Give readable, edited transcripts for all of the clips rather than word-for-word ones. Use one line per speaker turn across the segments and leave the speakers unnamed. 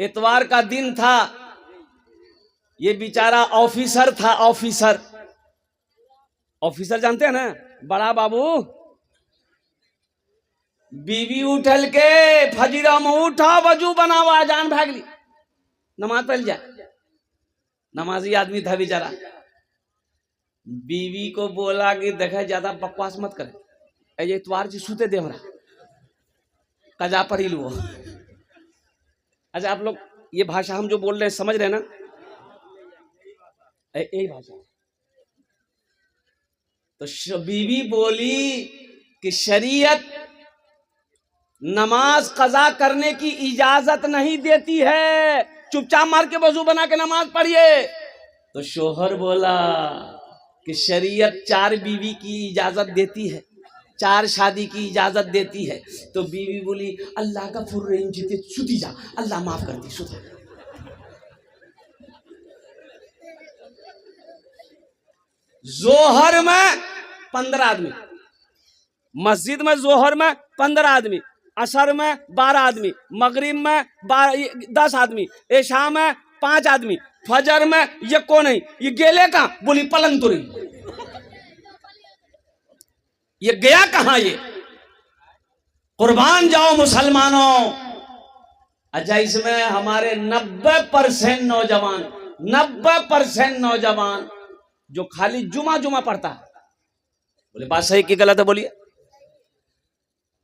इतवार का दिन था, ये बेचारा ऑफिसर था, ऑफिसर जानते हैं ना, बड़ा बाबू। बीवी उठल के फजीरा में उठा, वजू बनावा, जान भागली, नमाज पढ़ जा। नमाजी आदमी था बेचारा। बीवी को बोला कि देखा ज्यादा बकवास मत करे, ऐसे इतवार जी सूते दे हमरा कजा पढ़ी लो। अच्छा, आप लोग ये भाषा हम जो बोल रहे हैं समझ रहे हैं ना? यही भाषा। तो बीवी बोली कि शरीयत नमाज कजा करने की इजाजत नहीं देती है, चुपचाप मार के वजू बना के नमाज पढ़िए। तो शोहर बोला कि शरीयत 4 बीवी की इजाजत देती है, 4 शादी की इजाजत देती है। तो बीवी बोली अल्लाह का फुर्रेन जीते सुती जा, अल्लाह माफ कर दी, सुता। जोहर में 15 आदमी, मस्जिद में जोहर में 15 आदमी, असर में 12 आदमी, मगरिब में 10 आदमी, ऐशा में 5 आदमी, फजर में ये कौन है, ये गेले कहाँ? बोली पलंग तुरी। ये गया कहाँ ये? कुर्बान जाओ मुसलमानों। अच्छा, इसमें हमारे 90% नौजवान, 90% नौजवान जो खाली जुमा पढ़ता है। बोले बात सही की गलत है? बोलिए।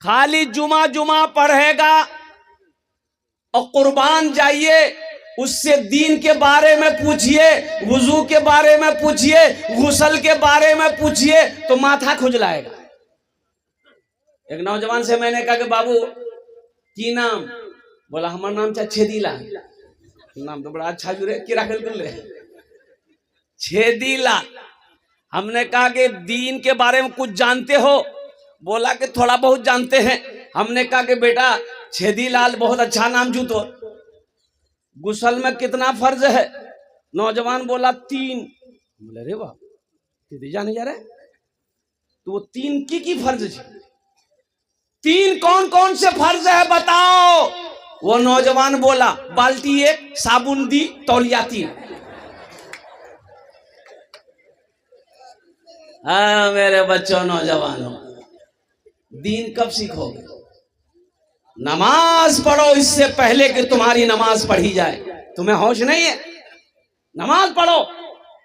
खाली जुमा पढ़ेगा और कुर्बान जाइए, उससे दीन के बारे में पूछिए, वुजू के बारे में पूछिए, गुसल के बारे में पूछिए तो माथा खुजलाएगा। एक नौजवान से मैंने कहा कि बाबू की नाम? बोला हमारा नाम चाहे छेदीला। नाम तो बड़ा अच्छा जुड़े, किरा कर ले, छेदीला। हमने कहा कि दीन के बारे में कुछ जानते हो? बोला कि थोड़ा बहुत जानते हैं। हमने कहा कि बेटा छेदीलाल बहुत अच्छा नाम जूतो, गुसल में कितना फर्ज है? नौजवान बोला 3। बोले रे वाह, छेदी जाने जा रहे? तो वो 3 की फर्ज है? 3 कौन कौन से फर्ज है बताओ? वो नौजवान बोला बाल्टी 1, साबुन दी, तौलिया 3। हाँ मेरे बच्चों, नौजवानों, दीन कब सीखोगे? नमाज पढ़ो इससे पहले कि तुम्हारी नमाज पढ़ी जाए। तुम्हें होश नहीं है? नमाज पढ़ो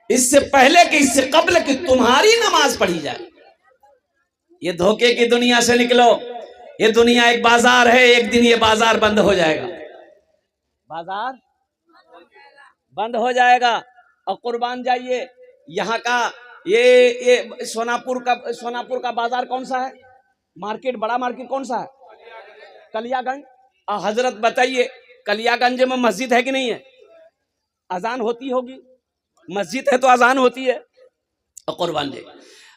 इससे पहले कि, इससे कब्ल कि तुम्हारी नमाज पढ़ी जाए। ये धोखे की दुनिया से निकलो। ये दुनिया एक बाजार है, एक दिन ये बाजार बंद हो जाएगा। बाजार बंद हो जाएगा। और कुर्बान जाइए, यहाँ का ये सोनापुर का बाजार कौन सा है? मार्केट, बड़ा मार्केट कौन सा है? कलियागंज। हजरत बताइए, कलियागंज में मस्जिद है कि नहीं है? अजान होती होगी, मस्जिद है तो अजान होती है। और कुर्बान जाइए,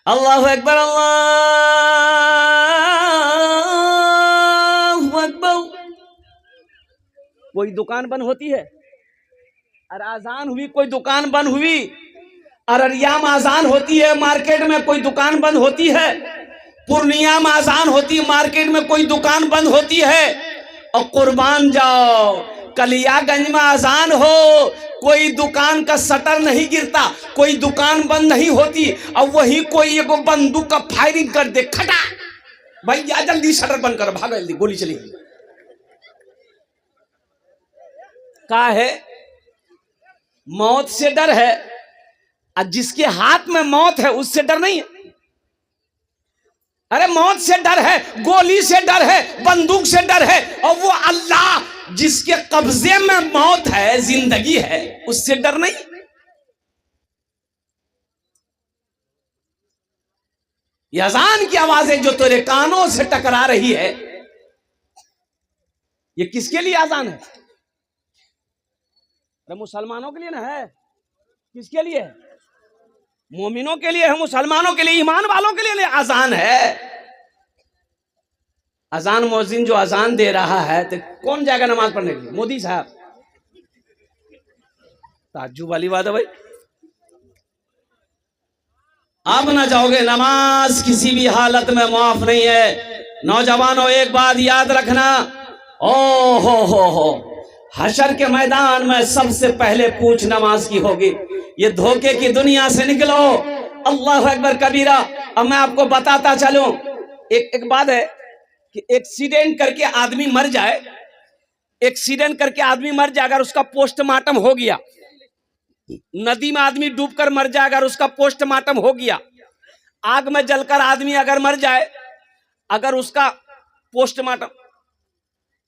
अल्लाह अकबर, अल्लाह अकबर। कोई दुकान बंद होती है? और अजान हुई, कोई दुकान बंद हुई। अररिया में अजान होती है, मार्केट में कोई दुकान बंद होती है। पूर्णिया में अजान होती है, मार्केट में कोई दुकान बंद होती है। और कुर्बान जाओ, कलियागंज में अजान हो, कोई दुकान का शटर नहीं गिरता, कोई दुकान बंद नहीं होती। और वही कोई एक बंदूक का फायरिंग कर दे, खटा भैया जल्दी शटर बंद कर, भागो जल्दी, गोली चली। क्या है? मौत से डर है। और जिसके हाथ में मौत है उससे डर नहीं है। अरे मौत से डर है, गोली से डर है, बंदूक से डर है। और वो अल्लाह जिसके कब्जे में मौत है, जिंदगी है, उससे डर नहीं। ये अजान की आवाजें जो तेरे कानों से टकरा रही है, ये किसके लिए अजान है? अरे मुसलमानों के लिए ना है। किसके लिए है? मोमिनों के लिए है, मुसलमानों के लिए, ईमान वालों के लिए अजान है। अजान मौजिन जो अजान दे रहा है तो कौन जाएगा नमाज पढ़ने के लिए? मोदी साहब। ताज्जुब वाली बात है भाई। आप ना जाओगे, नमाज किसी भी हालत में माफ नहीं है। नौजवानों एक बात याद रखना, ओ हो, हशर के मैदान में सबसे पहले पूछ नमाज की होगी। ये धोखे की दुनिया से निकलो। अल्लाह अकबर कबीरा। अब मैं आपको बताता चलूं, एक बात है कि एक्सीडेंट करके आदमी मर जाए, एक्सीडेंट करके आदमी मर जाए, अगर उसका पोस्टमार्टम हो गया, नदी में आदमी डूबकर मर जाए अगर उसका पोस्टमार्टम हो गया, आग में जलकर आदमी अगर मर जाए, अगर उसका पोस्टमार्टम,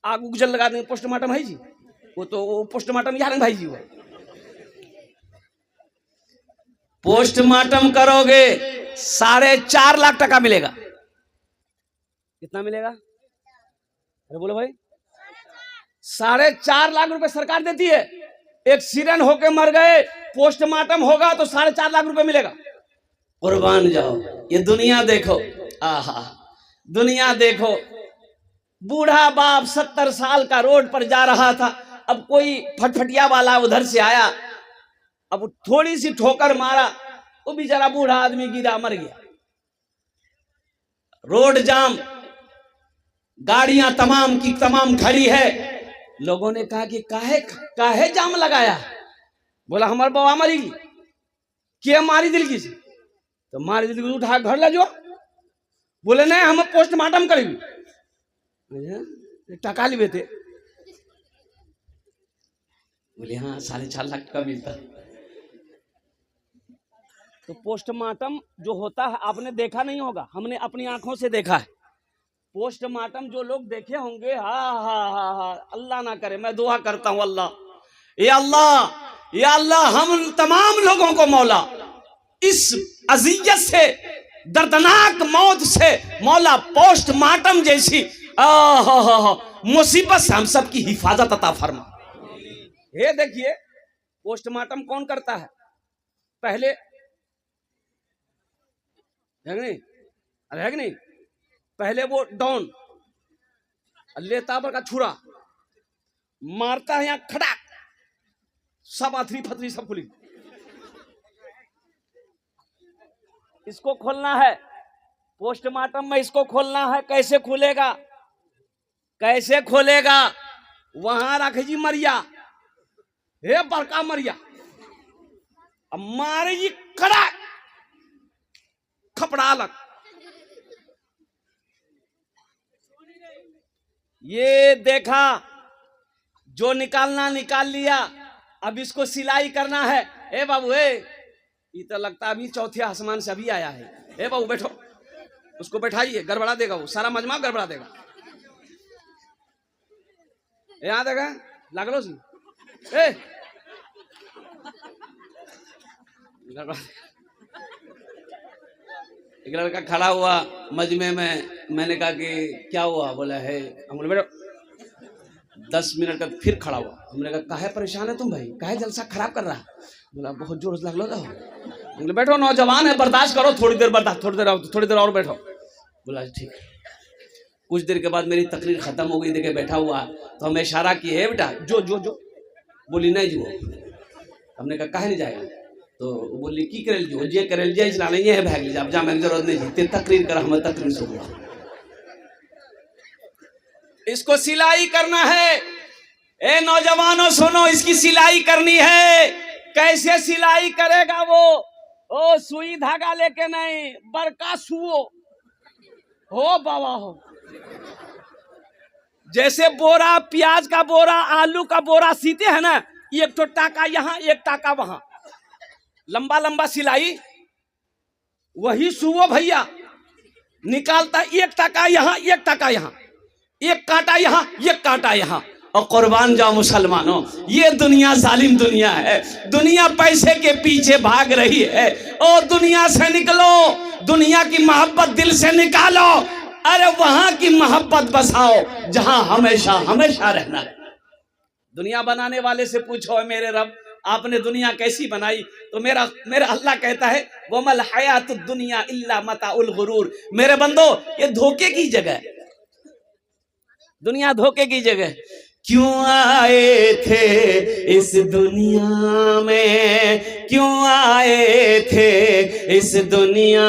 आग उग जल लगा देंगे, पोस्टमार्टम है जी, वो तो वो पोस्टमार्टम यार भाई जी, वो पोस्टमार्टम करोगे 4.5 लाख टका मिलेगा। कितना मिलेगा? अरे बोलो भाई, 4.5 लाख रुपए सरकार देती है। एक्सीडेंट होके मर गए, पोस्टमार्टम होगा तो 4.5 लाख रुपए मिलेगा। कुर्बान जाओ। ये दुनिया देखो, आहा दुनिया देखो। बूढ़ा बाप 70 साल का रोड पर जा रहा था, अब कोई फटफटिया वाला उधर से आया, अब थोड़ी सी ठोकर मारा, वो बेचारा बूढ़ा आदमी गिरा, मर गया। रोड जाम, गाड़ियां तमाम की तमाम खड़ी है। लोगों ने कहा कि काहे जाम लगाया? बोला हमारे बाबा मरी, क्या मारी दिल की? तो मारी दिल की उठा घर ले जाओ। बोले नहीं, हम पोस्टमार्टम करेंगे। टका लिबे थे। बोले हाँ 4.5 लाख का मिलता। तो पोस्टमार्टम जो होता है आपने देखा नहीं होगा, हमने अपनी आंखों से देखा है। पोस्टमार्टम जो लोग देखे होंगे, हा, अल्लाह ना करे, मैं दुआ करता हूं अल्लाह, या अल्लाह हम तमाम लोगों को मौला इस अजियत से, दर्दनाक मौत से मौला पोस्टमार्टम जैसी मुसीबत से हम सब की हिफाजत अता फरमा। ये देखिए पोस्टमार्टम कौन करता है? पहले है नहीं, पहले वो डॉन लेता पर का छुरा मारता है, यहाँ खड़ा सब आथरी फतरी सब खुली। इसको खोलना है पोस्टमार्टम में, इसको खोलना है। कैसे खुलेगा? कैसे खोलेगा? वहां रख जी मरिया, हे बड़का मरिया, अब मारे जी खड़ा खपड़ा लग। ये देखा, जो निकालना निकाल लिया, अब इसको सिलाई करना है। ए बाबू, ये तो लगता अभी चौथे आसमान से अभी आया है। ए बाबू बैठो, उसको बैठाइए, गड़बड़ा देगा, वो सारा मजमा गड़बड़ा देगा। यहाँ देगा लागलो सी, गड़बड़ा। एक लड़का खड़ा हुआ मजमे में, मैंने कहा कि क्या हुआ? बोला है, हम बोले बैठो। 10 मिनट का फिर खड़ा हुआ, हमने कहा काहे परेशान है तुम भाई, काहे जलसा खराब कर रहा? बोला बहुत जोर से लगलो था। बोले बैठो, नौजवान है, बर्दाश्त करो, थोड़ी देर बर्दाश्त, थोड़ी देर और बैठो। बोला ठीक। कुछ देर के बाद मेरी तकरीर खत्म हो गई, देखे बैठा हुआ, तो हमें इशारा किए, बेटा जो जो जो। बोली नहीं जी वो। हमने कहा काहे नहीं जाएगा? तो बोली की करेल जो जे करेल जे इसला नहीं है, भाग लीजिए, अब जाने की जरूरत नहीं, ते तकरीर कर, हमें तकरीर से हुआ। इसको सिलाई करना है। ए नौजवानों सुनो, इसकी सिलाई करनी है। कैसे सिलाई करेगा वो? ओ सुई धागा लेके नहीं, बड़का सुओ हो बाबा हो, जैसे बोरा, प्याज का बोरा, आलू का बोरा सीते हैं ना, एक तो टाका यहाँ एक टाका वहां, लंबा लंबा सिलाई, वही सुओ भैया निकालता, एक टाका यहाँ एक टाका यहाँ, एक कांटा यहाँ एक कांटा यहाँ। और कुर्बान जाओ मुसलमानों, ये दुनिया जालिम दुनिया है। दुनिया पैसे के पीछे भाग रही है। और दुनिया से निकलो, दुनिया की मोहब्बत दिल से निकालो। अरे वहां की मोहब्बत बसाओ जहां हमेशा हमेशा रहना है। दुनिया बनाने वाले से पूछो, मेरे रब आपने दुनिया कैसी बनाई? तो मेरा अल्लाह कहता है, वमल हयातुद दुनिया इल्ला मताउल गुरूर। मेरे बंदो, ये धोखे की जगह है, दुनिया धोखे की जगह। क्यों आए थे इस दुनिया में, क्यों आए थे इस दुनिया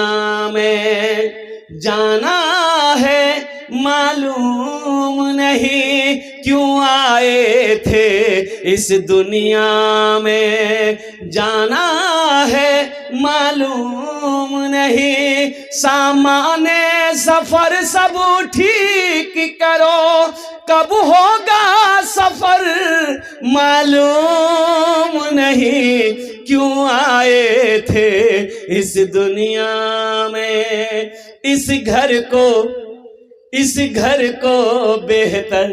में, जाना है मालूम नहीं क्यों आए थे इस दुनिया में, जाना है मालूम नहीं। सामाने सफर सब ठीक करो, कब होगा सफर मालूम नहीं क्यों आए थे इस दुनिया में। इस घर को बेहतर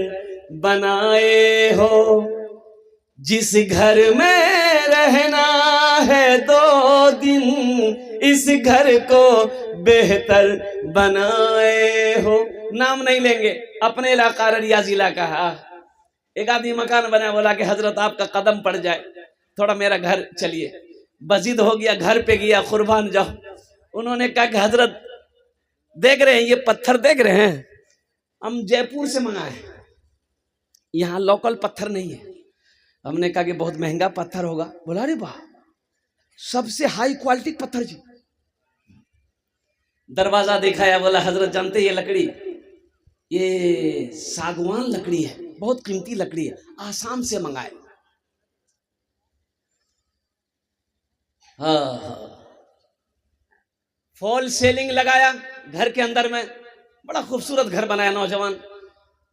बनाए हो, जिस घर में रहना है 2 दिन, इस घर को बेहतर बनाए हो। नाम नहीं लेंगे, अपने इलाका अररिया जिला का। एक आदमी मकान बनाया, बोला कि हजरत आपका कदम पड़ जाए, थोड़ा मेरा घर चलिए। बजिद हो गया, घर पे गया, कुर्बान जाओ। उन्होंने कहा कि हजरत देख रहे हैं ये पत्थर देख रहे हैं, हम जयपुर से मंगाए, यहाँ लोकल पत्थर नहीं है। हमने कहा कि बहुत महंगा पत्थर होगा। बोला अरे वाह, सबसे हाई क्वालिटी पत्थर जी। दरवाजा दिखाया, बोला हजरत जानते ये लकड़ी, ये सागवान लकड़ी है, बहुत कीमती लकड़ी है, आसाम से मंगाए। हाँ, फॉल सेलिंग लगाया घर के अंदर में, बड़ा खूबसूरत घर बनाया नौजवान।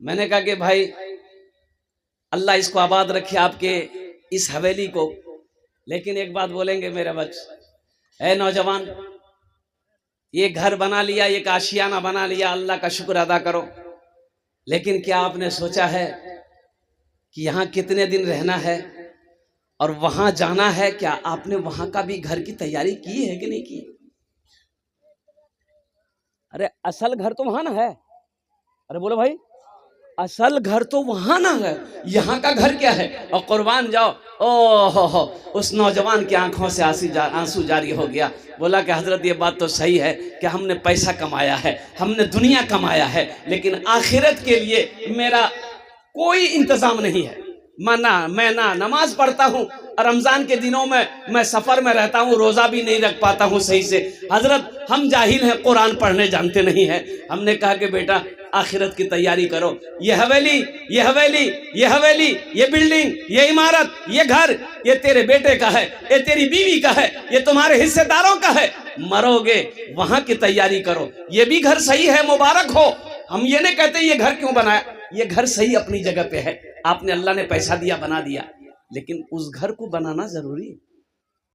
मैंने कहा कि भाई अल्लाह इसको आबाद रखे आपके इस हवेली को, लेकिन एक बात बोलेंगे मेरे बच्चे, ऐ नौजवान, ये घर बना लिया, एक आशियाना बना लिया, अल्लाह का शुक्र अदा करो, लेकिन क्या आपने सोचा है कि यहाँ कितने दिन रहना है और वहां जाना है? क्या आपने वहां का भी घर की तैयारी की है कि नहीं की? अरे असल घर तो वहां ना है। अरे बोलो भाई, असल घर तो वहां ना है, यहाँ का घर क्या है? और कुर्बान जाओ, ओहो, उस नौजवान की आंखों से आंसू जारी हो गया। बोला कि हजरत ये बात तो सही है कि हमने पैसा कमाया है, हमने दुनिया कमाया है, लेकिन आखिरत के लिए मेरा कोई इंतजाम नहीं है। मैं ना नमाज पढ़ता हूँ, रमजान के दिनों में मैं सफर में रहता हूँ, रोजा भी नहीं रख पाता हूँ सही से। हजरत हम जाहिल हैं, कुरान पढ़ने जानते नहीं हैं। हमने कहा कि बेटा आखिरत की तैयारी करो, ये हवेली, ये हवेली, ये हवेली, ये बिल्डिंग, ये इमारत, ये घर, ये तेरे बेटे का है, ये तेरी बीवी का है, ये तुम्हारे हिस्सेदारों का है। मरोगे वहां की तैयारी करो। ये भी घर सही है, मुबारक हो। हम ये नहीं कहते ये घर क्यों बनाया, ये घर सही अपनी जगह पे है, आपने अल्लाह ने पैसा दिया बना दिया, लेकिन उस घर को बनाना जरूरी है।